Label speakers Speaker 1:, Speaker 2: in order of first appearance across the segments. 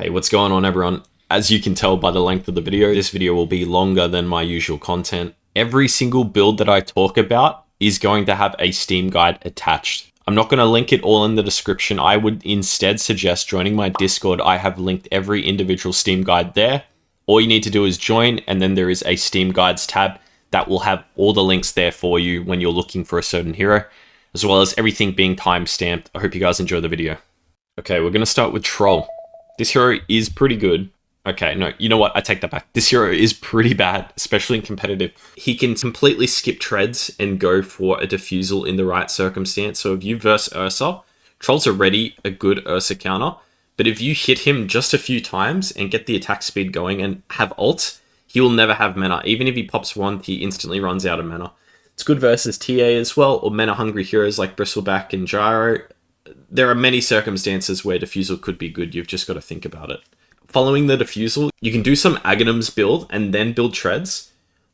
Speaker 1: Hey, what's going on everyone? As you can tell by the length of the video, this video will be longer than my usual content. Every single build that I talk about is going to have a Steam guide attached. I'm not going to link it all in the description. I would instead suggest joining my Discord. I have linked every individual Steam guide there. All you need to do is join, and then there is a Steam guides tab that will have all the links there for you when you're looking for a certain hero, as well as everything being time-stamped. I hope you guys enjoy the video. Okay, we're going to start with Troll. This hero is pretty good. Okay, no, you know what? I take that back. This hero is pretty bad, especially in competitive. He can completely skip treads and go for a defusal in the right circumstance. So if you verse Ursa, Troll's already a good Ursa counter. But if you hit him just a few times and get the attack speed going and have ult, he will never have mana. Even if he pops one, he instantly runs out of mana. It's good versus TA as well, or mana-hungry heroes like Bristleback and Jakiro. There are many circumstances where defusal could be good. You've just got to think about it. Following the defusal, you can do some Aghanims build and then build treads.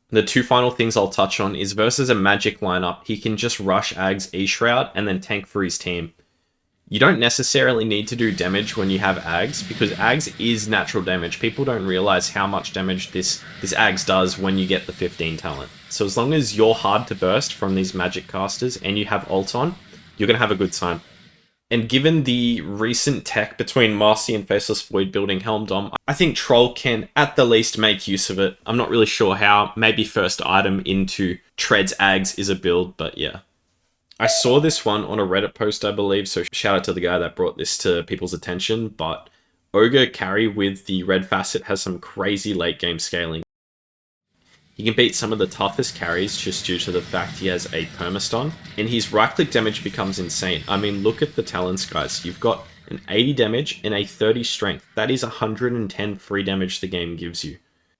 Speaker 1: The two final things I'll touch on is versus a magic lineup, he can just rush Aghs E-Shroud and then tank for his team. You don't necessarily need to do damage when you have Aghs, because Aghs is natural damage. People don't realize how much damage this Aghs does when you get the 15 talent. So as long as you're hard to burst from these magic casters and you have ult on, you're going to have a good time. And given the recent tech between Marcy and Faceless Void building Helm Dom, I think Troll can at the least make use of it. I'm not really sure how. Maybe first item into Treads Aghs is a build, but yeah. I saw this one on a Reddit post, I believe, so shout out to the guy that brought this to people's attention, but Ogre carry with the red facet has some crazy late game scaling. He can beat some of the toughest carries just due to the fact he has a permastun, and his right-click damage becomes insane. I mean, look at the talents, guys. You've got an 80 damage and a 30 strength. That is 110 free damage the game gives you.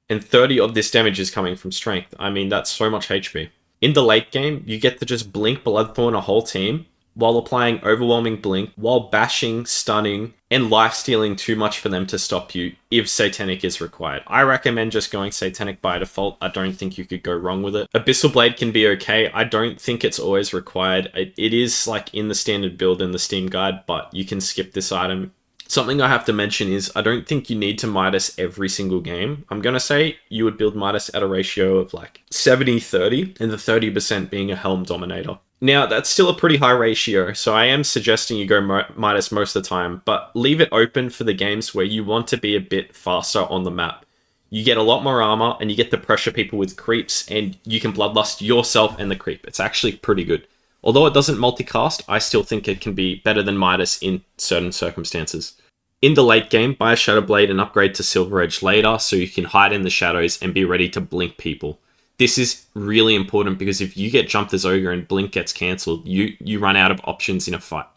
Speaker 1: And 30 of this damage is coming from strength. I mean, that's so much HP. In the late game, you get to just blink Bloodthorn a whole team, while applying overwhelming blink, while bashing, stunning, and lifestealing too much for them to stop you if Satanic is required. I recommend just going Satanic by default. I don't think you could go wrong with it. Abyssal Blade can be okay. I don't think it's always required. It is like in the standard build in the Steam guide, but you can skip this item. Something I have to mention is I don't think you need to Midas every single game. I'm going to say you would build Midas at a ratio of like 70-30, and the 30% being a Helm Dominator. Now, that's still a pretty high ratio, so I am suggesting you go Midas most of the time, but leave it open for the games where you want to be a bit faster on the map. You get a lot more armor, and you get to pressure people with creeps, and you can bloodlust yourself and the creep. It's actually pretty good. Although it doesn't multicast, I still think it can be better than Midas in certain circumstances. In the late game, buy a Shadow Blade and upgrade to Silver Edge later so you can hide in the shadows and be ready to blink people. This is really important because if you get jumped as Ogre and blink gets cancelled, you run out of options in a fight.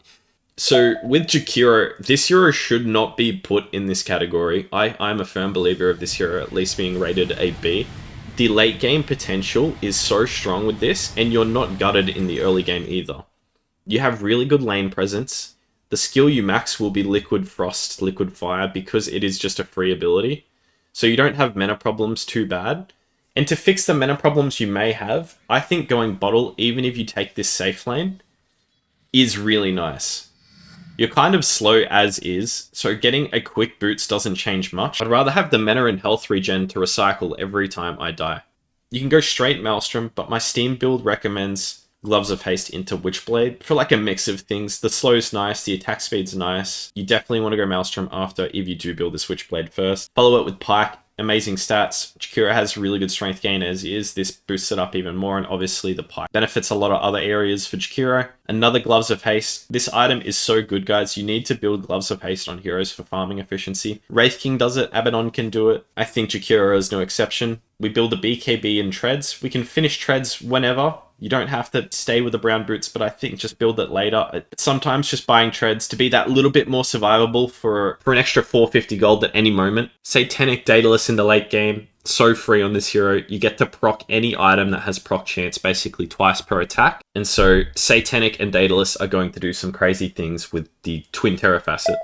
Speaker 1: So with Jakiro, this hero should not be put in this category. I'm a firm believer of this hero at least being rated a B. The late game potential is so strong with this, and you're not gutted in the early game either. You have really good lane presence. The skill you max will be Liquid Frost, Liquid Fire, because it is just a free ability. So you don't have mana problems too bad. And to fix the mana problems you may have, I think going bottle, even if you take this safe lane, is really nice. You're kind of slow as is, so getting a quick boots doesn't change much. I'd rather have the mana and health regen to recycle every time I die. You can go straight Maelstrom, but my Steam build recommends Gloves of Haste into Witchblade for like a mix of things. The slow's nice, the attack speed's nice. You definitely want to go Maelstrom after if you do build this Witchblade first. Follow it with Pike. Amazing stats. Jakiro has really good strength gain as is. This boosts it up even more, and obviously the Pike benefits a lot of other areas for Jakiro. Another Gloves of Haste. This item is so good, guys. You need to build Gloves of Haste on heroes for farming efficiency. Wraith King does it. Abaddon can do it. I think Jakiro is no exception. We build a BKB in treads. We can finish treads whenever. You don't have to stay with the brown boots, but I think just build it later. Sometimes just buying treads to be that little bit more survivable for an extra 450 gold at any moment. Satanic Daedalus in the late game. So free on this hero. You get to proc any item that has proc chance basically twice per attack. And so Satanic and Daedalus are going to do some crazy things with the Twin Terror facet.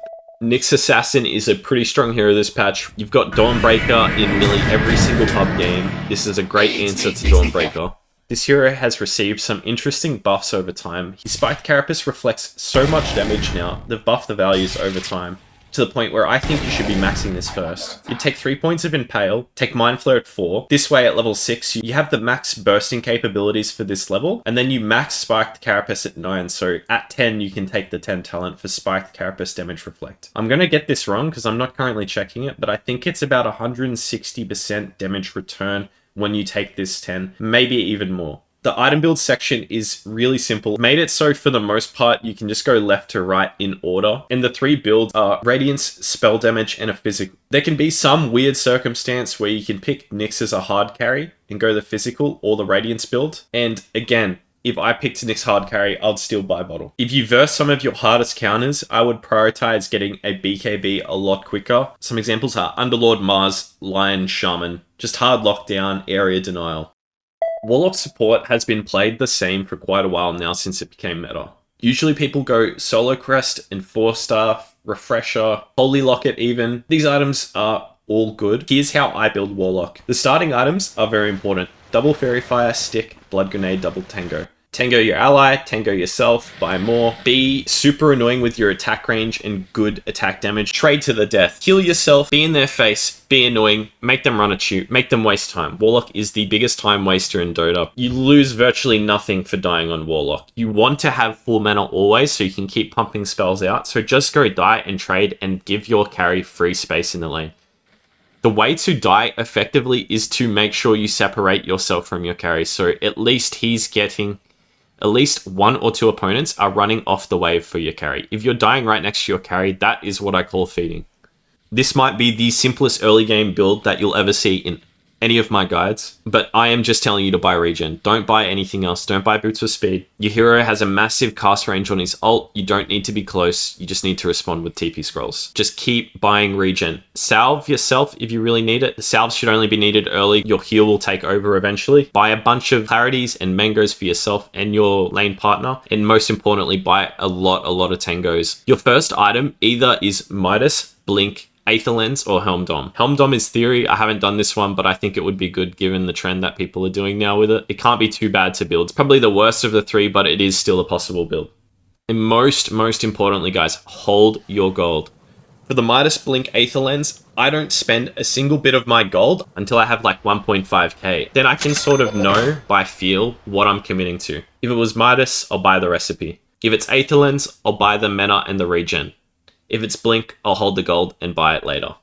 Speaker 1: Nyx Assassin is a pretty strong hero this patch. You've got Dawnbreaker in nearly every single pub game. This is a great answer to Dawnbreaker. This hero has received some interesting buffs over time. His Spiked Carapace reflects so much damage now. They've buffed the values over time. to the point where I think you should be maxing this first. You take 3 points of Impale, take Mind Flare at 4. This way at level 6, you have the max bursting capabilities for this level, and then you max Spiked Carapace at 9, so at 10 you can take the 10 talent for Spiked Carapace Damage Reflect. I'm going to get this wrong because I'm not currently checking it, but I think it's about 160% damage return when you take this 10, maybe even more. The item build section is really simple. Made it so for the most part, you can just go left to right in order. And the 3 builds are Radiance, Spell Damage, and a Physical. There can be some weird circumstance where you can pick Nyx as a hard carry and go the Physical or the Radiance build. And again, if I picked Nyx hard carry, I'd still buy Bottle. If you verse some of your hardest counters, I would prioritize getting a BKB a lot quicker. Some examples are Underlord, Mars, Lion, Shaman. Just hard lockdown, area denial. Warlock support has been played the same for quite a while now since it became meta. Usually people go Solo Crest and 4-star, Refresher, Holy Locket even. These items are all good. Here's how I build Warlock. The starting items are very important. Double Fairy Fire, Stick, Blood Grenade, Double Tango. Tango your ally, tango yourself, buy more. Be super annoying with your attack range and good attack damage. Trade to the death. Heal yourself, be in their face, be annoying, make them run at you, make them waste time. Warlock is the biggest time waster in Dota. You lose virtually nothing for dying on Warlock. You want to have full mana always so you can keep pumping spells out. So just go die and trade and give your carry free space in the lane. The way to die effectively is to make sure you separate yourself from your carry. So at least he's getting... At least 1 or 2 opponents are running off the wave for your carry. If you're dying right next to your carry, that is what I call feeding. This might be the simplest early game build that you'll ever see in any of my guides, but I am just telling you to buy regen. Don't buy anything else. Don't buy Boots of Speed. Your hero has a massive cast range on his ult. You don't need to be close. You just need to respond with TP scrolls. Just keep buying regen. Salve yourself if you really need it. The salves should only be needed early. Your heal will take over eventually. Buy a bunch of clarities and mangoes for yourself and your lane partner. And most importantly, buy a lot of tangos. Your first item either is Midas, Blink, Aether Lens, or Helm Dom. Helm Dom is theory. I haven't done this one, but I think it would be good given the trend that people are doing now with it. It can't be too bad to build. It's probably the worst of the 3, but it is still a possible build. And most importantly, guys, hold your gold. For the Midas, Blink, Aether Lens, I don't spend a single bit of my gold until I have like 1.5k. Then I can sort of know by feel what I'm committing to. If it was Midas, I'll buy the recipe. If it's Aether Lens, I'll buy the mana and the regen. If it's Blink, I'll hold the gold and buy it later.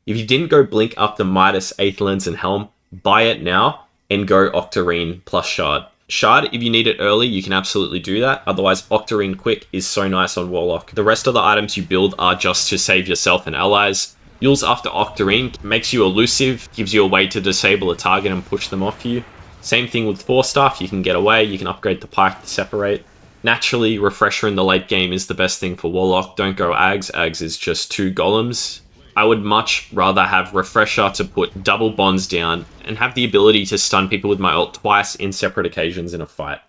Speaker 1: If you didn't go Blink after Midas, Aether Lens, and Helm, buy it now and go Octarine plus Shard. Shard, if you need it early, you can absolutely do that. Otherwise, Octarine Quick is so nice on Warlock. The rest of the items you build are just to save yourself and allies. Yules after Octarine makes you elusive, gives you a way to disable a target and push them off you. Same thing with 4-staff, you can get away, you can upgrade the Pike to separate. Naturally, Refresher in the late game is the best thing for Warlock. Don't go Ags. Ags is just 2 golems. I would much rather have Refresher to put double bonds down and have the ability to stun people with my ult twice in separate occasions in a fight.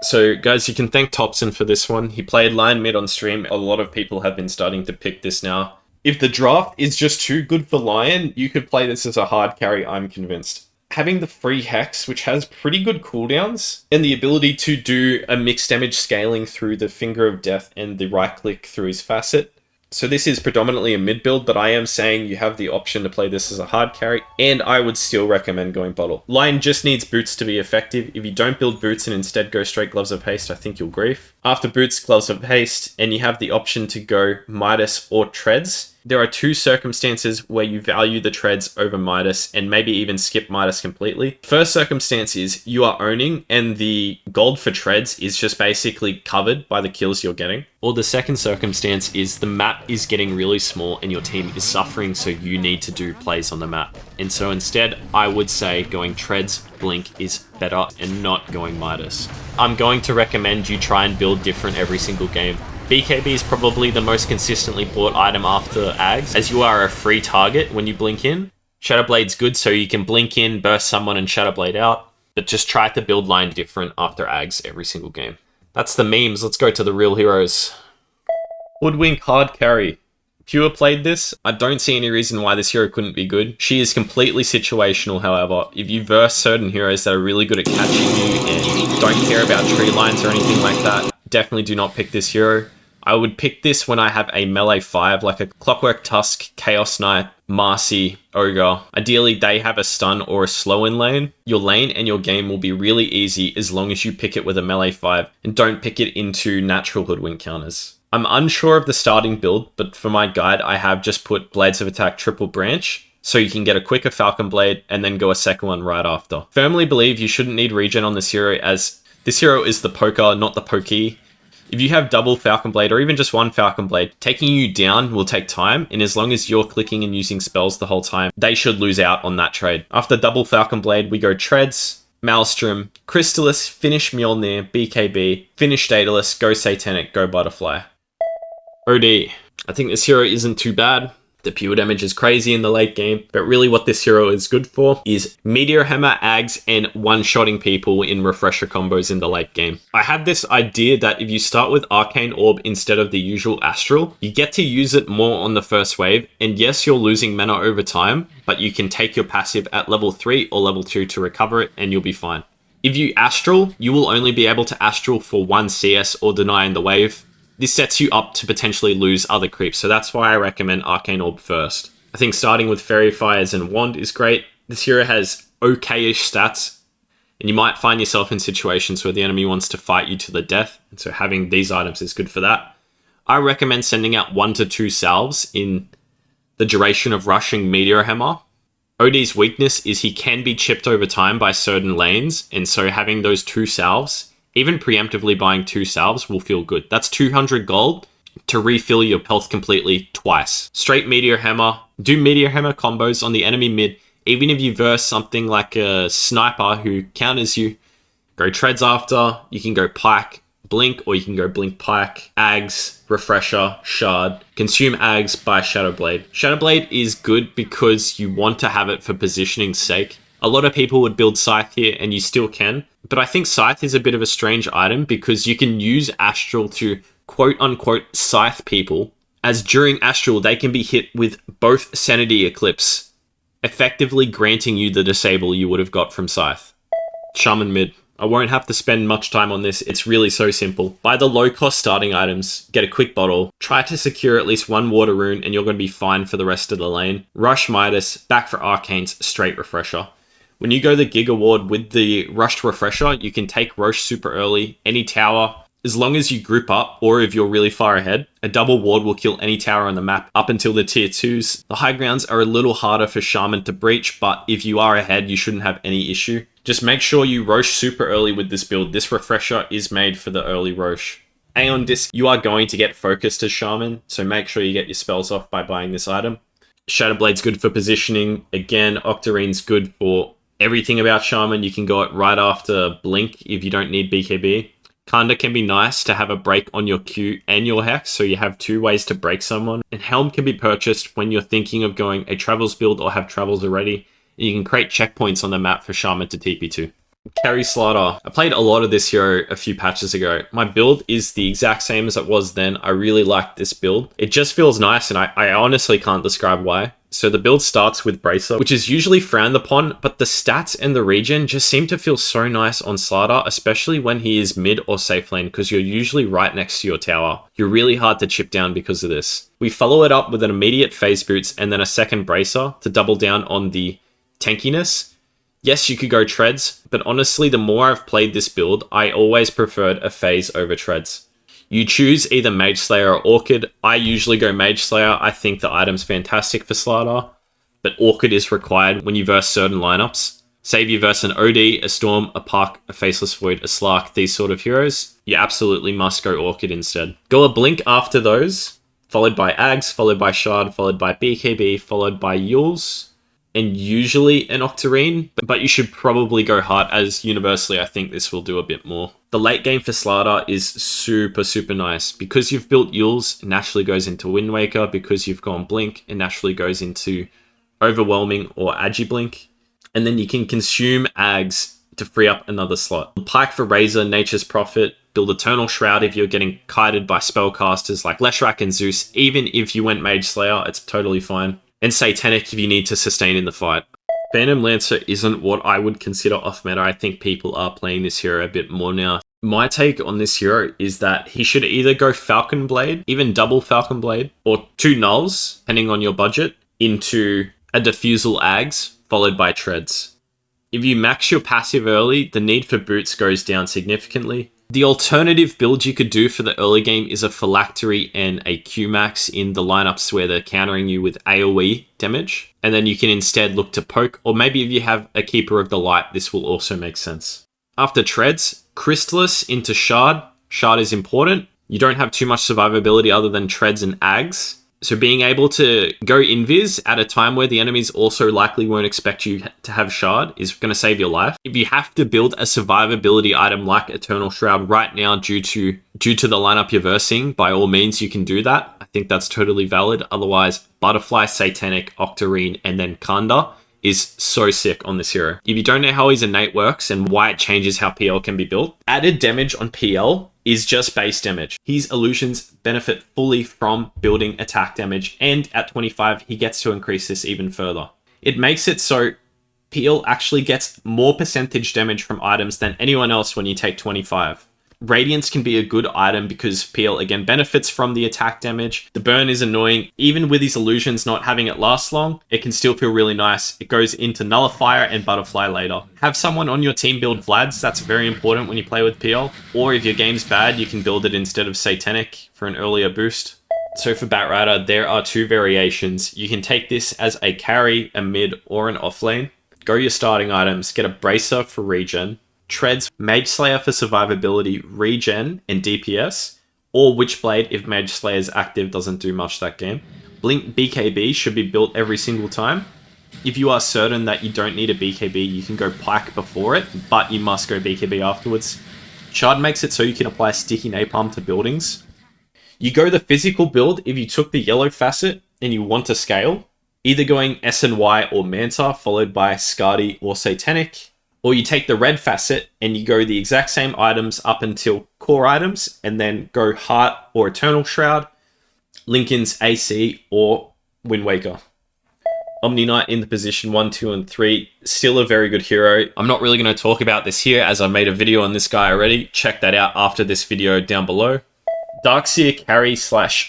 Speaker 1: So guys, you can thank Topson for this one. He played Lion mid on stream. A lot of people have been starting to pick this now. If the draft is just too good for Lion, you could play this as a hard carry, I'm convinced. Having the free Hex, which has pretty good cooldowns, and the ability to do a mixed damage scaling through the Finger of Death and the right click through his facet. So this is predominantly a mid build, but I am saying you have the option to play this as a hard carry, and I would still recommend going Bottle. Lion just needs Boots to be effective. If you don't build Boots and instead go straight Gloves of Haste, I think you'll grief. After Boots, Gloves of Haste, and you have the option to go Midas or Treads. There are 2 circumstances where you value the Treads over Midas and maybe even skip Midas completely. First circumstance is you are owning and the gold for Treads is just basically covered by the kills you're getting. Or the second circumstance is the map is getting really small and your team is suffering, so you need to do plays on the map. And so instead, I would say going Treads, Blink is better and not going Midas. I'm going to recommend you try and build different every single game. BKB is probably the most consistently bought item after Ags, as you are a free target when you blink in. Shadowblade's good, so you can blink in, burst someone, and Shadowblade out, but just try to build line different after Ags every single game. That's the memes, let's go to the real heroes. Hoodwink hard carry. Pure played this. I don't see any reason why this hero couldn't be good. She is completely situational, however. If you verse certain heroes that are really good at catching you and don't care about tree lines or anything like that, definitely do not pick this hero. I would pick this when I have a melee 5 like a Clockwerk Tusk, Chaos Knight, Marcy, Ogre. Ideally, they have a stun or a slow in lane. Your lane and your game will be really easy as long as you pick it with a melee 5 and don't pick it into natural Hoodwink counters. I'm unsure of the starting build, but for my guide, I have just put Blades of Attack triple branch, so you can get a quicker Falcon Blade and then go a second one right after. Firmly believe you shouldn't need regen on this hero, as this hero is the poker, not the pokey. If you have double Falcon Blade or even just one Falcon Blade, taking you down will take time, and as long as you're clicking and using spells the whole time, they should lose out on that trade. After double Falcon Blade, we go Treads, Maelstrom, Crystallis, finish Mjolnir, BKB, finish Daedalus, go Satanic, go Butterfly. OD. I think this hero isn't too bad. The pure damage is crazy in the late game, but really what this hero is good for is Meteor Hammer, Ags, and one-shotting people in refresher combos in the late game. I have this idea that if you start with Arcane Orb instead of the usual Astral, you get to use it more on the first wave, and yes, you're losing mana over time, but you can take your passive at level 3 or level 2 to recover it, and you'll be fine. If you Astral, you will only be able to Astral for one CS or deny in the wave. This sets you up to potentially lose other creeps, so that's why I recommend Arcane Orb first. I think starting with Fairy Fires and Wand is great. This hero has okay-ish stats, and you might find yourself in situations where the enemy wants to fight you to the death, and so having these items is good for that. I recommend sending out 1 to 2 salves in the duration of rushing Meteor Hammer. OD's weakness is he can be chipped over time by certain lanes, and so having those 2 salves, even preemptively buying 2 salves will feel good. That's 200 gold to refill your health completely twice. Straight Meteor Hammer. Do Meteor Hammer combos on the enemy mid. Even if you verse something like a Sniper who counters you, go Treads after. You can go Pike, Blink, or you can go Blink, Pike, Ags, Refresher, Shard. Consume Ags by Shadowblade. Shadowblade is good because you want to have it for positioning's sake. A lot of people would build Scythe here, and you still can. But I think Scythe is a bit of a strange item because you can use Astral to quote-unquote Scythe people, as during Astral they can be hit with both Sanity Eclipse, effectively granting you the disable you would have got from Scythe. Shaman mid. I won't have to spend much time on this, it's really so simple. Buy the low-cost starting items, get a quick bottle, try to secure at least 1 water rune, and you're going to be fine for the rest of the lane. Rush Midas, back for Arcanes, straight Refresher. When you go the Giga Ward with the Rushed Refresher, you can take Roche super early, any tower. As long as you group up, or if you're really far ahead, a double ward will kill any tower on the map up until the tier 2s. The high grounds are a little harder for Shaman to breach, but if you are ahead, you shouldn't have any issue. Just make sure you Roche super early with this build. This Refresher is made for the early Roche. Aeon Disc, you are going to get focused as Shaman, so make sure you get your spells off by buying this item. Shadowblade's good for positioning. Again, Octarine's good for everything about Shaman. You can go it right after Blink if you don't need BKB. Kanda can be nice to have a break on your Q and your Hex, so you have 2 ways to break someone. And Helm can be purchased when you're thinking of going a Travels build or have Travels already. And you can create checkpoints on the map for Shaman to TP to. Carry Slardar. I played a lot of this hero a few patches ago. My build is the exact same as it was then. I really like this build. It just feels nice, and I honestly can't describe why. So the build starts with Bracer, which is usually frowned upon, but the stats and the regen just seem to feel so nice on Slardar, especially when he is mid or safe lane, because you're usually right next to your tower. You're really hard to chip down because of this. We follow it up with an immediate phase boots and then a second Bracer to double down on the tankiness. Yes, you could go Treads, but honestly, the more I've played this build, I always preferred a phase over Treads. You choose either Mage Slayer or Orchid. I usually go Mage Slayer. I think the item's fantastic for Slardar, but Orchid is required when you verse certain lineups. Say if you verse an OD, a Storm, a Puck, a Faceless Void, a Slark, these sort of heroes, you absolutely must go Orchid instead. Go a Blink after those, followed by Ags, followed by Shard, followed by BKB, followed by Yules, and usually an Octarine, but you should probably go Heart, as universally I think this will do a bit more. The late game for Slardar is super nice. Because you've built Yules, it naturally goes into Wind Waker. Because you've gone Blink, it naturally goes into Overwhelming or Agi-Blink. And then you can consume Ags to free up another slot. Pike for Razor, Nature's Prophet. Build Eternal Shroud if you're getting kited by spellcasters like Leshrac and Zeus. Even if you went Mage Slayer, it's totally fine. And Satanic if you need to sustain in the fight. Phantom Lancer isn't what I would consider off meta. I think people are playing this hero a bit more now. My take on this hero is that he should either go Falcon Blade, even double Falcon Blade, or 2 nulls, depending on your budget, into a Diffusal Ags, followed by Treads. If you max your passive early, the need for boots goes down significantly. The alternative build you could do for the early game is a Phylactery and a Q-Max in the lineups where they're countering you with AoE damage. And then you can instead look to poke, or maybe if you have a Keeper of the Light, this will also make sense. After Treads, Crystallis into Shard. Shard is important. You don't have too much survivability other than Treads and Ags. So being able to go invis at a time where the enemies also likely won't expect you to have Shard is going to save your life. If you have to build a survivability item like Eternal Shroud right now due to the lineup you're versing, by all means you can do that. I think that's totally valid. Otherwise, Butterfly, Satanic, Octarine, and then Kanda is so sick on this hero. If you don't know how his innate works and why it changes how PL can be built, added damage on PL is just base damage. His illusions benefit fully from building attack damage, and at 25 he gets to increase this even further. It makes it so PL actually gets more percentage damage from items than anyone else when you take 25. Radiance can be a good item because PL again benefits from the attack damage. The burn is annoying. Even with his illusions not having it last long, it can still feel really nice. It goes into Nullifier and Butterfly later. Have someone on your team build Vlads, that's very important when you play with PL. Or if your game's bad, you can build it instead of Satanic for an earlier boost. So for Batrider, there are 2 variations. You can take this as a carry, a mid, or an off lane. Go your starting items, get a Bracer for regen, Treads, Mage Slayer for survivability, regen, and DPS, or Witchblade if Mage Slayer's active, doesn't do much that game. Blink BKB should be built every single time. If you are certain that you don't need a BKB, you can go Pike before it, but you must go BKB afterwards. Shard makes it so you can apply Sticky Napalm to buildings. You go the physical build if you took the yellow facet and you want to scale, either going SNY or Manta, followed by Skadi or Satanic. Or you take the red facet and you go the exact same items up until core items and then go Heart or Eternal Shroud, Lincoln's AC or Wind Waker. Omniknight in the position 1, 2, and 3, still a very good hero. I'm not really going to talk about this here as I made a video on this guy already. Check that out after this video down below. Darkseer carry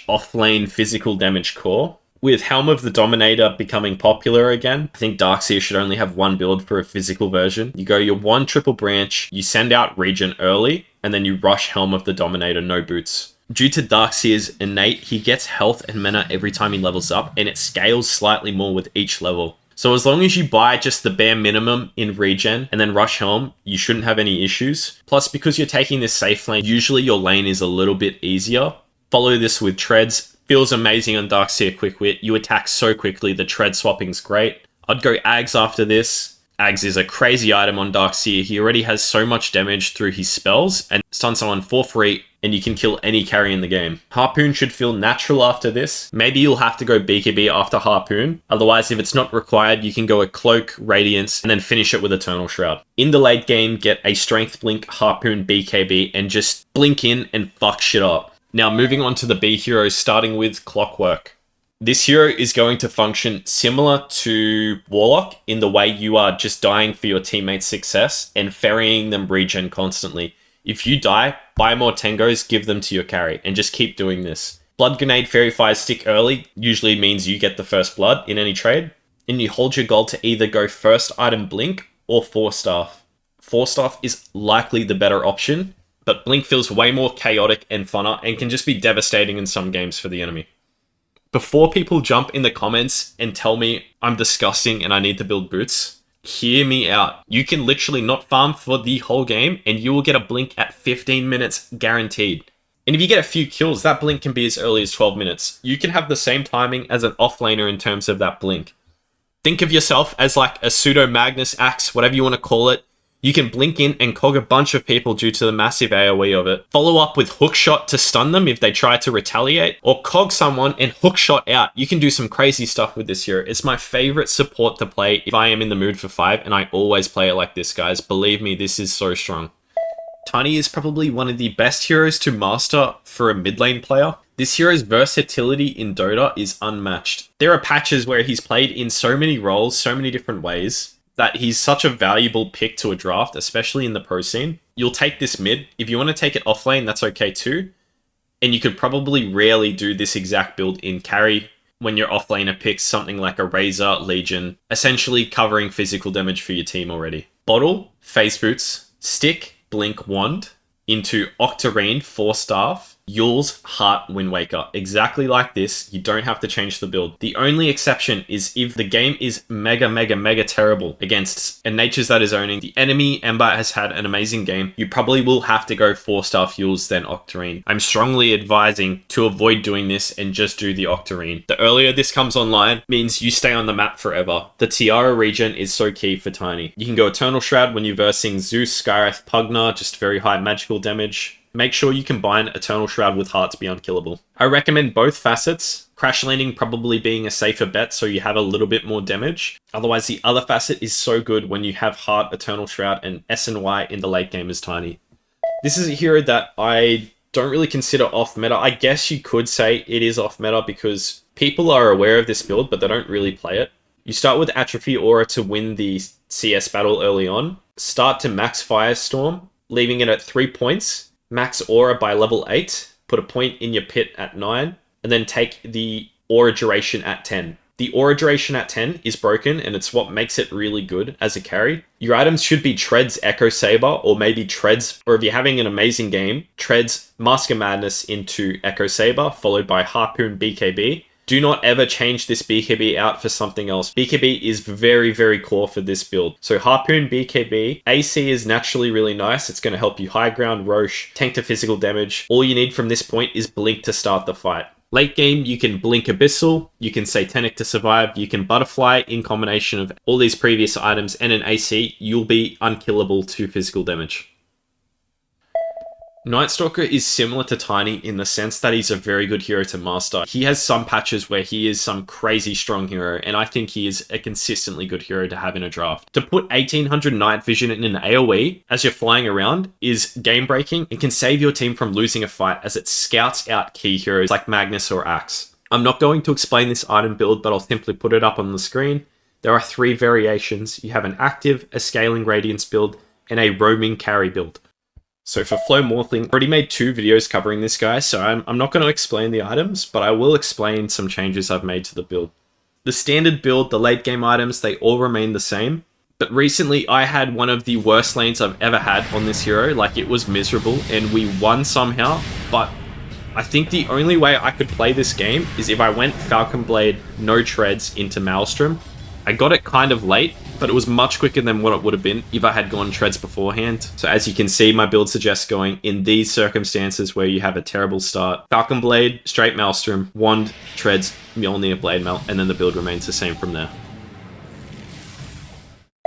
Speaker 1: / off lane physical damage core. With Helm of the Dominator becoming popular again, I think Darkseer should only have 1 build for a physical version. You go your 1 triple branch, you send out regen early, and then you rush Helm of the Dominator, no boots. Due to Darkseer's innate, he gets health and mana every time he levels up, and it scales slightly more with each level. So as long as you buy just the bare minimum in regen and then rush Helm, you shouldn't have any issues. Plus, because you're taking this safe lane, usually your lane is a little bit easier. Follow this with Treads. Feels amazing on Darkseer Quick Wit. You attack so quickly, the tread swapping's great. I'd go Ags after this. Ags is a crazy item on Darkseer. He already has so much damage through his spells and stun someone for free, and you can kill any carry in the game. Harpoon should feel natural after this. Maybe you'll have to go BKB after Harpoon. Otherwise, if it's not required, you can go a Cloak, Radiance, and then finish it with Eternal Shroud. In the late game, get a Strength Blink, Harpoon, BKB, and just blink in and fuck shit up. Now, moving on to the B heroes, starting with Clockwerk. This hero is going to function similar to Warlock in the way you are just dying for your teammates' success and ferrying them regen constantly. If you die, buy more Tengos, give them to your carry, and just keep doing this. Blood Grenade Fairy Fire Stick early usually means you get the first blood in any trade, and you hold your goal to either go first item Blink or 4-staff. 4-staff is likely the better option, but Blink feels way more chaotic and funner and can just be devastating in some games for the enemy. Before people jump in the comments and tell me I'm disgusting and I need to build boots, hear me out. You can literally not farm for the whole game and you will get a Blink at 15 minutes guaranteed. And if you get a few kills, that Blink can be as early as 12 minutes. You can have the same timing as an offlaner in terms of that Blink. Think of yourself as like a pseudo Magnus Axe, whatever you want to call it. You can blink in and cog a bunch of people due to the massive AoE of it. Follow up with hookshot to stun them if they try to retaliate, or cog someone and hookshot out. You can do some crazy stuff with this hero. It's my favorite support to play if I am in the mood for 5, and I always play it like this, guys. Believe me, this is so strong. Tiny is probably one of the best heroes to master for a mid lane player. This hero's versatility in Dota is unmatched. There are patches where he's played in so many roles, so many different ways, that he's such a valuable pick to a draft, especially in the pro scene. you'll take this mid. If you want to take it off lane, that's okay too. And you could probably rarely do this exact build in carry when your offlaner picks something like a Razor, Legion, essentially covering physical damage for your team already. Bottle, Phase Boots, Stick, Blink, Wand, into Octarine, 4-Staff, Yule's, Heart, Wind Waker. Exactly like this, you don't have to change the build. The only exception is if the game is mega terrible against a Natures that is owning. The enemy, Ember, has had an amazing game. You probably will have to go 4-Staff Yules, then Octarine. I'm strongly advising to avoid doing this and just do the Octarine. The earlier this comes online means you stay on the map forever. The Tiara regen is so key for Tiny. You can go Eternal Shroud when you're versing Zeus, Skywrath, Pugna, just very high magical damage. Make sure you combine Eternal Shroud with Heart to be unkillable. I recommend both facets, Crash Landing probably being a safer bet so you have a little bit more damage. Otherwise, the other facet is so good when you have Heart, Eternal Shroud, and SNY in the late game as Tiny. This is a hero that I don't really consider off-meta. I guess you could say it is off-meta because people are aware of this build, but they don't really play it. You start with Atrophy Aura to win the CS battle early on. Start to max Firestorm, leaving it at 3 points. Max Aura by level 8, put a point in your pit at 9, and then take the Aura duration at 10. The Aura duration at 10 is broken, and it's what makes it really good as a carry. Your items should be Treads Echo Saber, or maybe Treads, or if you're having an amazing game, Treads Mask of Madness into Echo Saber, followed by Harpoon BKB. Do not ever change this BKB out for something else. BKB is very core for this build. So Harpoon BKB, AC is naturally really nice. It's going to help you high ground, Roche, tank to physical damage. All you need from this point is Blink to start the fight. Late game, you can Blink Abyssal, you can Satanic to survive, you can Butterfly in combination of all these previous items and an AC, you'll be unkillable to physical damage. Nightstalker is similar to Tiny in the sense that he's a very good hero to master. He has some patches where he is some crazy strong hero, and I think he is a consistently good hero to have in a draft. To put 1800 Night Vision in an AoE as you're flying around is game breaking and can save your team from losing a fight as it scouts out key heroes like Magnus or Axe. I'm not going to explain this item build, but I'll simply put it up on the screen. There are 3 variations. You have an active, a scaling Radiance build, and a roaming carry build. So for Flow Morphling, I already made 2 videos covering this guy, so I'm not going to explain the items, but I will explain some changes I've made to the build. The standard build, the late game items, they all remain the same, but recently I had one of the worst lanes I've ever had on this hero. Like, it was miserable, and we won somehow, but I think the only way I could play this game is if I went Falcon Blade, no Treads into Maelstrom. I got it kind of late, but it was much quicker than what it would have been if I had gone Treads beforehand. So as you can see, my build suggests going in these circumstances where you have a terrible start. Falcon Blade, straight Maelstrom, Wand, Treads, Mjolnir, Blade Mail, and then the build remains the same from there.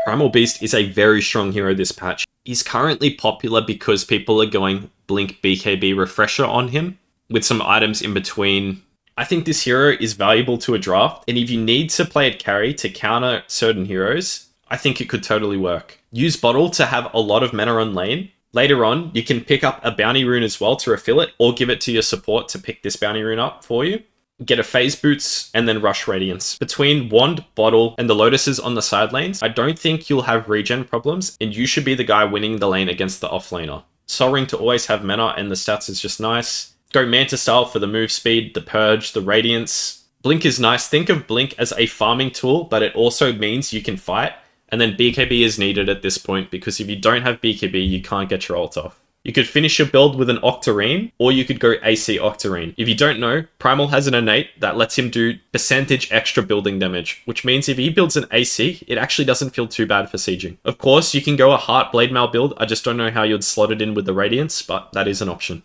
Speaker 1: Primal Beast is a very strong hero this patch. He's currently popular because people are going Blink BKB Refresher on him, with some items in between. I think this hero is valuable to a draft, and if you need to play it carry to counter certain heroes, I think it could totally work. Use Bottle to have a lot of mana on lane. Later on, you can pick up a bounty rune as well to refill it, or give it to your support to pick this bounty rune up for you. Get a Phase Boots, and then Rush Radiance. Between Wand, Bottle, and the Lotuses on the side lanes, I don't think you'll have regen problems, and you should be the guy winning the lane against the offlaner. Sol Ring to always have mana, and the stats is just nice. Go Manta Style for the move speed, the Purge, the Radiance. Blink is nice. Think of Blink as a farming tool, but it also means you can fight. And then BKB is needed at this point, because if you don't have BKB, you can't get your ult off. You could finish your build with an Octarine, or you could go AC Octarine. If you don't know, Primal has an innate that lets him do percentage extra building damage, which means if he builds an AC, it actually doesn't feel too bad for sieging. Of course, you can go a Heart Blade Mail build. I just don't know how you'd slot it in with the Radiance, but that is an option.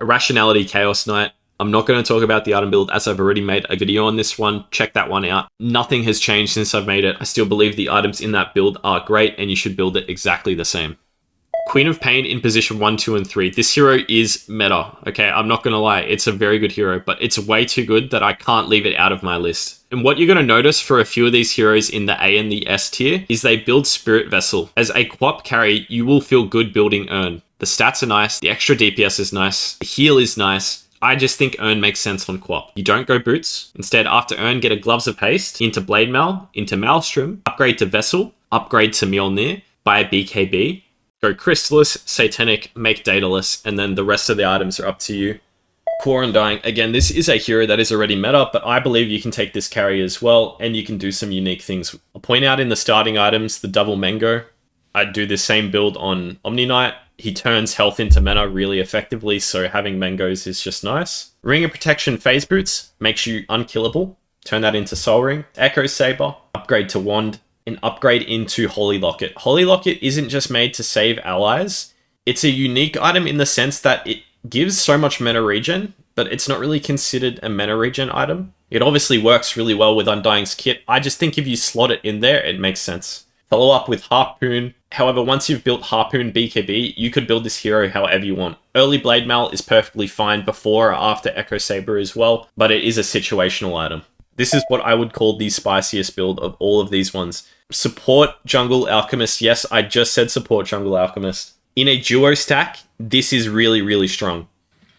Speaker 1: Irrationality Chaos Knight. I'm not going to talk about the item build as I've already made a video on this one. Check that one out. Nothing has changed since I've made it. I still believe the items in that build are great and you should build it exactly the same. Queen of Pain in position 1, 2, and 3. This hero is meta. Okay, I'm not going to lie. It's a very good hero, but it's way too good that I can't leave it out of my list. And what you're going to notice for a few of these heroes in the A and the S tier is they build Spirit Vessel. As a QoP carry, you will feel good building Urn. The stats are nice, the extra DPS is nice, the heal is nice. I just think Urn makes sense on QoP. You don't go Boots. Instead, after Urn, get a Gloves of Haste, into Blade Mail, into Maelstrom, upgrade to Vessel, upgrade to Mjolnir, buy a BKB, go Crystallis, Satanic, make Daedalus, and then the rest of the items are up to you. Core Undying, again, this is a hero that is already meta, but I believe you can take this carry as well, and you can do some unique things. I'll point out in the starting items, the double Mango. I'd do the same build on Omniknight. He turns health into mana really effectively, so having Mangoes is just nice. Ring of Protection Phase Boots makes you unkillable. Turn that into Soul Ring. Echo Saber, upgrade to Wand, and upgrade into Holy Locket. Holy Locket isn't just made to save allies. It's a unique item in the sense that it gives so much mana regen, but it's not really considered a mana regen item. It obviously works really well with Undying's kit. I just think if you slot it in there, it makes sense. Follow up with Harpoon. However, once you've built Harpoon BKB, you could build this hero however you want. Early Blade Mail is perfectly fine before or after Echo Saber as well, but it is a situational item. This is what I would call the spiciest build of all of these ones. Support Jungle Alchemist. Yes, I just said support Jungle Alchemist. In a duo stack, this is really, really strong.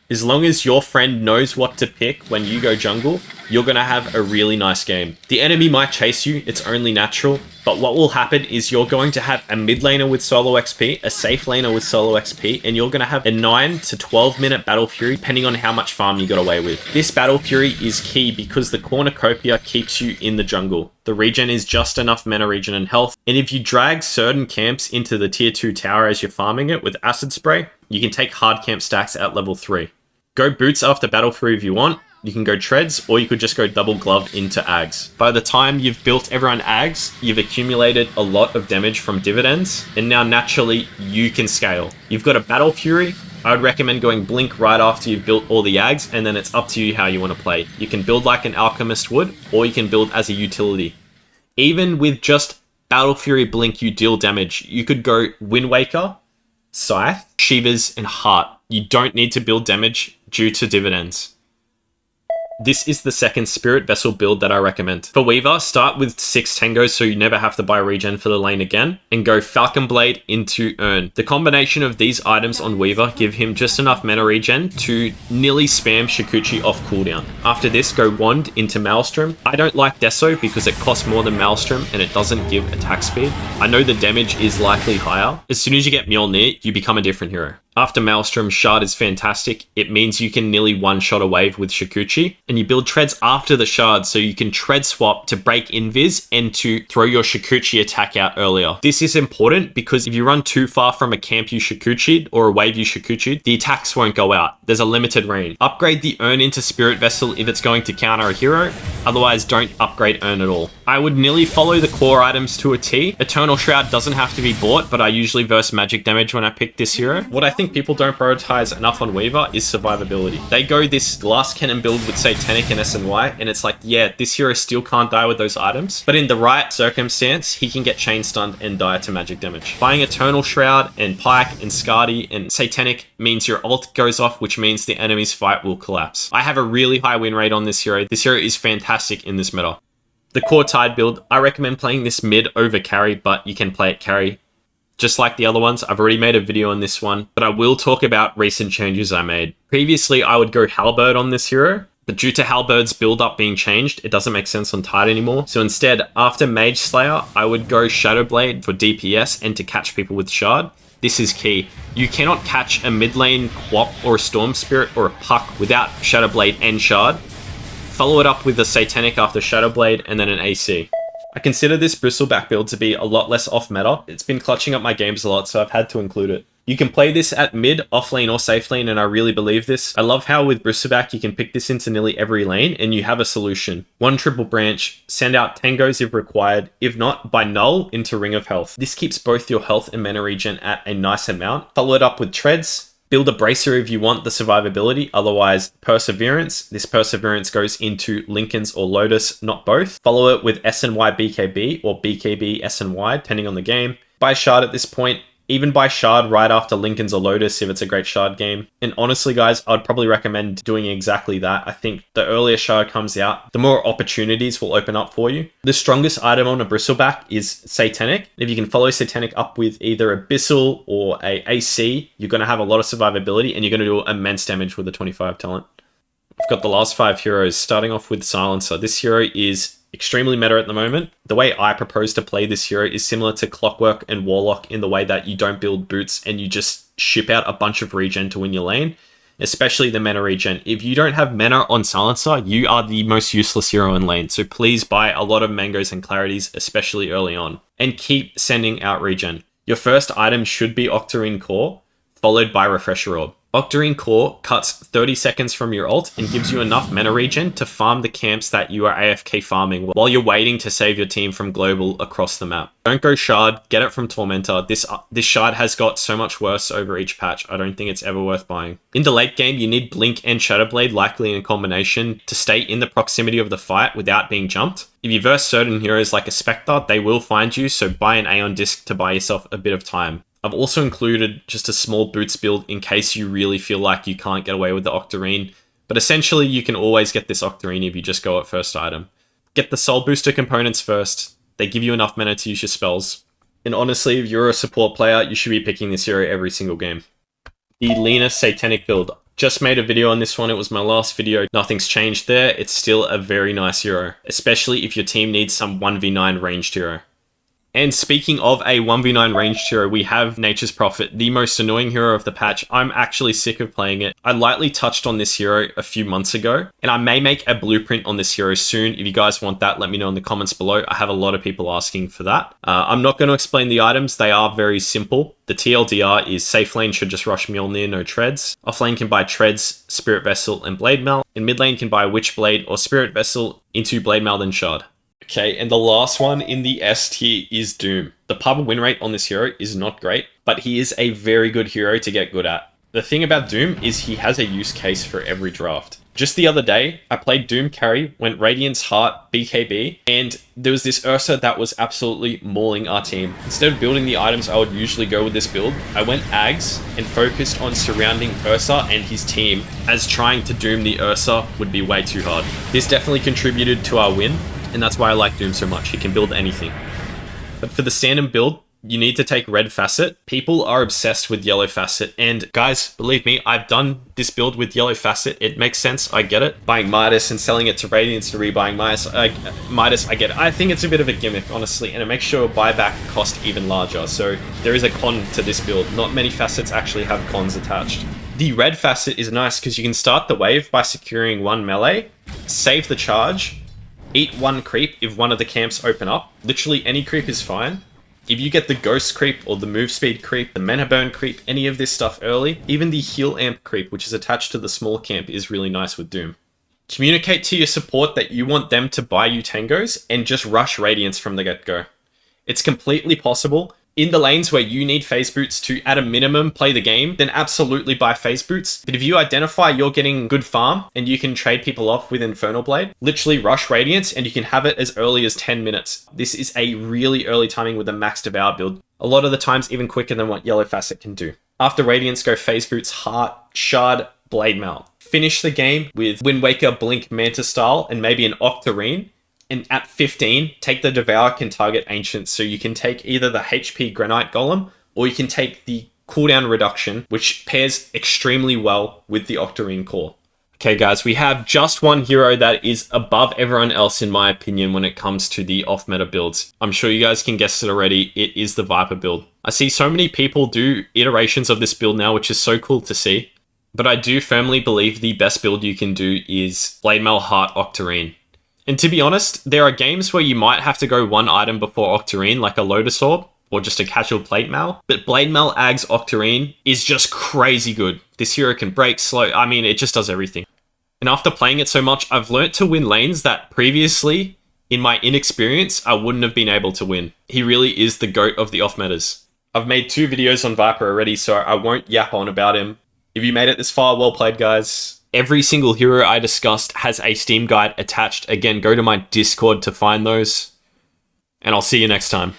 Speaker 1: As long as your friend knows what to pick when you go jungle, you're going to have a really nice game. The enemy might chase you, it's only natural, but what will happen is you're going to have a mid laner with solo XP, a safe laner with solo XP, and you're going to have a 9 to 12 minute Battle Fury, depending on how much farm you got away with. This Battle Fury is key because the cornucopia keeps you in the jungle. The regen is just enough mana regen and health, and if you drag certain camps into the tier 2 tower as you're farming it with Acid Spray, you can take hard camp stacks at level 3. Go Boots after Battle Fury if you want. You can go Treads, or you could just go Double Glove into Ags. By the time you've built everyone Ags, you've accumulated a lot of damage from dividends, and now naturally you can scale. You've got a Battle Fury. I would recommend going Blink right after you've built all the Ags, and then it's up to you how you want to play. You can build like an Alchemist would, or you can build as a utility. Even with just Battle Fury Blink, you deal damage. You could go Wind Waker, Scythe, Shivers, and Heart. You don't need to build damage due to dividends. This is the second Spirit Vessel build that I recommend. For Weaver, start with 6 Tangos so you never have to buy regen for the lane again, and go Falcon Blade into Urn. The combination of these items on Weaver give him just enough mana regen to nearly spam Shukuchi off cooldown. After this, go Wand into Maelstrom. I don't like Deso because it costs more than Maelstrom and it doesn't give attack speed. I know the damage is likely higher. As soon as you get Mjolnir, you become a different hero. After Maelstrom, Shard is fantastic. It means you can nearly one-shot a wave with Shukuchi, and you build Treads after the Shard so you can Tread swap to break Invis and to throw your Shukuchi attack out earlier. This is important because if you run too far from a camp you Shukuchi'd or a wave you Shukuchi'd, the attacks won't go out. There's a limited range. Upgrade the Urn into Spirit Vessel if it's going to counter a hero, otherwise don't upgrade Urn at all. I would nearly follow the core items to a T. Eternal Shroud doesn't have to be bought, but I usually verse magic damage when I pick this hero. What I think people don't prioritize enough on Weaver is survivability. They go this Glass Cannon build with Satanic and SNY, and it's like, yeah, this hero still can't die with those items, but in the right circumstance, he can get chain stunned and die to magic damage. Buying Eternal Shroud and Pike and Skadi and Satanic means your ult goes off, which means the enemy's fight will collapse. I have a really high win rate on this hero. This hero is fantastic in this meta. The core Tide build, I recommend playing this mid over carry, but you can play it carry. Just like the other ones, I've already made a video on this one, but I will talk about recent changes I made. Previously, I would go Halberd on this hero, but due to Halberd's build-up being changed, it doesn't make sense on Tide anymore. So instead, after Mage Slayer, I would go Shadowblade for DPS and to catch people with Shard. This is key. You cannot catch a mid lane Quap or a Storm Spirit or a Puck without Shadowblade and Shard. Follow it up with a Satanic after Shadowblade and then an AC. I consider this Bristleback build to be a lot less off-meta. It's been clutching up my games a lot, so I've had to include it. You can play this at mid, off lane, or safe lane, and I really believe this. I love how with Bristleback you can pick this into nearly every lane, and you have a solution. One triple branch, send out Tangos if required. If not, buy Null into Ring of Health. This keeps both your health and mana regen at a nice amount. Follow it up with Treads. Build a Bracer if you want the survivability, otherwise Perseverance. This Perseverance goes into Lincoln's or Lotus, not both. Follow it with SNY BKB or BKB SNY, depending on the game. Buy Shard at this point. Even buy Shard right after Lincoln's or Lotus if it's a great Shard game. And honestly, guys, I'd probably recommend doing exactly that. I think the earlier Shard comes out, the more opportunities will open up for you. The strongest item on a Bristleback is Satanic. If you can follow Satanic up with either Abyssal or a AC, you're going to have a lot of survivability and you're going to do immense damage with the 25 talent. I've got the last 5 heroes, starting off with Silencer. This hero is extremely meta at the moment. The way I propose to play this hero is similar to Clockwerk and Warlock in the way that you don't build boots and you just ship out a bunch of regen to win your lane, especially the mana regen. If you don't have mana on Silencer, you are the most useless hero in lane. So please buy a lot of mangoes and clarities, especially early on, and keep sending out regen. Your first item should be Octarine Core, followed by Refresher Orb. Octarine Core cuts 30 seconds from your ult and gives you enough mana regen to farm the camps that you are AFK farming while you're waiting to save your team from global across the map. Don't go Shard, get it from Tormentor. This Shard has got so much worse over each patch, I don't think it's ever worth buying. In the late game, you need Blink and Shadowblade, likely in combination, to stay in the proximity of the fight without being jumped. If you verse certain heroes like a Spectre, they will find you, so buy an Aeon Disc to buy yourself a bit of time. I've also included just a small boots build in case you really feel like you can't get away with the Octarine, but essentially you can always get this Octarine if you just go at first item. Get the soul booster components first, they give you enough mana to use your spells, and honestly if you're a support player you should be picking this hero every single game. The Lina Satanic build. Just made a video on this one, it was my last video, nothing's changed there, it's still a very nice hero, especially if your team needs some 1v9 ranged hero. And speaking of a 1v9 ranged hero, we have Nature's Prophet, the most annoying hero of the patch. I'm actually sick of playing it. I lightly touched on this hero a few months ago, and I may make a blueprint on this hero soon. If you guys want that, let me know in the comments below. I have a lot of people asking for that. I'm not going to explain the items. They are very simple. The TLDR is safe lane should just rush Mjolnir, no treads. Off lane can buy treads, Spirit Vessel, and Blade Mail. In mid lane can buy Witchblade or Spirit Vessel into Blade Mail, then Shard. Okay, and the last one in the S tier is Doom. The pub win rate on this hero is not great, but he is a very good hero to get good at. The thing about Doom is he has a use case for every draft. Just the other day, I played Doom carry, went Radiant's Heart BKB, and there was this Ursa that was absolutely mauling our team. Instead of building the items I would usually go with this build, I went Ags and focused on surrounding Ursa and his team, as trying to Doom the Ursa would be way too hard. This definitely contributed to our win, and that's why I like Doom so much. He can build anything. But for the standard build, you need to take Red Facet. People are obsessed with Yellow Facet, and guys, believe me, I've done this build with Yellow Facet. It makes sense, I get it. Buying Midas and selling it to Radiance to rebuying Midas, I get it. I think it's a bit of a gimmick, honestly, and it makes sure buyback cost even larger. So there is a con to this build. Not many facets actually have cons attached. The Red Facet is nice because you can start the wave by securing one melee, save the charge, eat one creep if one of the camps open up. Literally any creep is fine. If you get the ghost creep or the move speed creep, the mana burn creep, any of this stuff early, even the heal amp creep, which is attached to the small camp, is really nice with Doom. Communicate to your support that you want them to buy you tangos and just rush Radiance from the get-go. It's completely possible. In the lanes where you need phase boots to, at a minimum, play the game, then absolutely buy phase boots. But if you identify you're getting good farm and you can trade people off with Infernal Blade, literally rush Radiance and you can have it as early as 10 minutes. This is a really early timing with a Max Devour build. A lot of the times even quicker than what Yellow Facet can do. After Radiance, go phase boots, Heart, Shard, Blade Mail. Finish the game with Wind Waker, Blink, Manta style, and maybe an Octarine. And at 15, take the Devour can target Ancients, so you can take either the HP Granite Golem, or you can take the cooldown reduction, which pairs extremely well with the Octarine Core. Okay guys, we have just one hero that is above everyone else in my opinion when it comes to the off-meta builds. I'm sure you guys can guess it already, it is the Viper build. I see so many people do iterations of this build now, which is so cool to see. But I do firmly believe the best build you can do is Blade Mail, Heart, Octarine. And to be honest, there are games where you might have to go one item before Octarine, like a Lotus Orb, or just a casual Plate Mail. But Blade Mail, Ags, Octarine is just crazy good. This hero can break, slow, I mean, it just does everything. And after playing it so much, I've learnt to win lanes that previously, in my inexperience, I wouldn't have been able to win. He really is the GOAT of the off-metas. I've made 2 videos on Viper already, so I won't yap on about him. If you made it this far, well played, guys. Every single hero I discussed has a Steam guide attached. Again, go to my Discord to find those. And I'll see you next time.